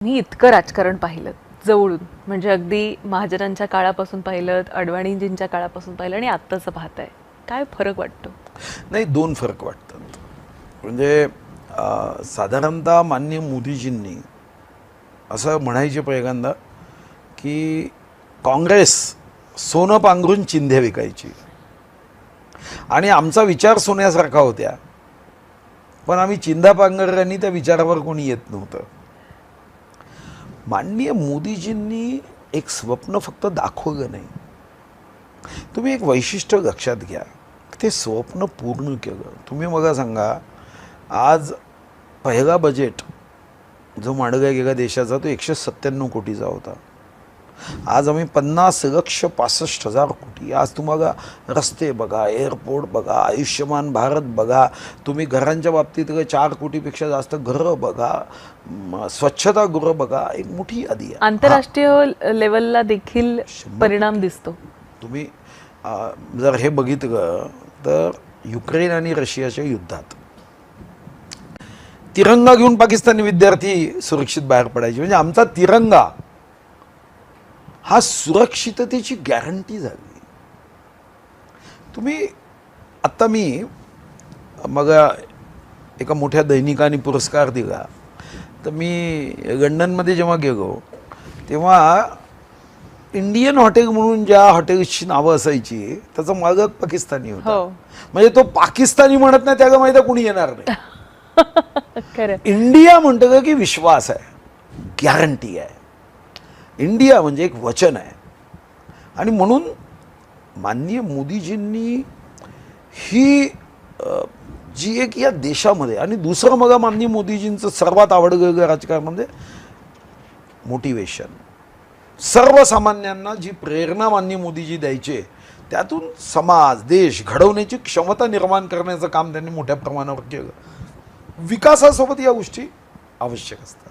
मी इतकं राजकारण पाहिलं जवळून, म्हणजे अगदी महाजनांच्या काळापासून पाहिलं, अडवाणीजींच्या काळापासून पाहिलं आणि आत्ताचं पाहताय, काय फरक वाटतो? नाही, दोन फरक वाटतात. म्हणजे साधारणतः माननीय मोदीजींनी असं म्हणायचे पहिल्यांदा की काँग्रेस सोनं पांघरून चिंध्या विकायची आणि आमचा विचार सोन्यासारखा होत्या, पण आम्ही चिंधा पांघरल्याने त्या विचारावर कोणी येत नव्हतं. माननीय मोदीजींनी एक स्वप्न फक्त दाखवलं नाही, तुम्ही एक वैशिष्ट्य लक्षात घ्या, ते स्वप्न पूर्ण केलं. तुम्ही मला सांगा, आज पहिला बजेट जो मांडला गेला देशाचा तो 197 कोटीचा होता. आज आम्ही 50,65,00,000 कोटी. आज तुम्हाला रस्ते बघा, एअरपोर्ट बघा, आयुष्यमान भारत बघा, तुम्ही घरांच्या बाबतीत 4 कोटीपेक्षा जास्त घरं बघा, स्वच्छतागृह बघा, एक मोठी यादी आहे. आंतरराष्ट्रीय लेवलला देखील परिणाम दिसतो. तुम्ही जर हे बघितलं तर युक्रेन आणि रशियाच्या युद्धात तिरंगा घेऊन पाकिस्तानी विद्यार्थी सुरक्षित बाहेर पडायचे. म्हणजे आमचा तिरंगा हा सुरक्षिततेची गॅरंटी झाली. तुम्ही आत्ता मी मग एका मोठ्या दैनिकाने पुरस्कार दिला, तर मी लंडनमध्ये जेव्हा गेलो तेव्हा इंडियन हॉटेल म्हणून ज्या हॉटेल्सची नावं असायची त्याचा मालक पाकिस्तानी होता. म्हणजे तो पाकिस्तानी म्हणत नाही, त्याला माहिती कुणी येणार नाही. इंडिया म्हणतं की विश्वास आहे, गॅरंटी आहे. इंडिया म्हणजे एक वचन आहे. आणि म्हणून माननीय मोदीजींनी ही जी एक या देशामध्ये, आणि दुसरं मग माननीय मोदीजींचं सर्वात आवडलेलं राजकारणामध्ये मोटिवेशन, सर्वसामान्यांना जी प्रेरणा माननीय मोदीजी द्यायचे, त्यातून समाज देश घडवण्याची क्षमता निर्माण करण्याचं काम त्यांनी मोठ्या प्रमाणावर केलं. विकासासोबत या गोष्टी आवश्यक असतात.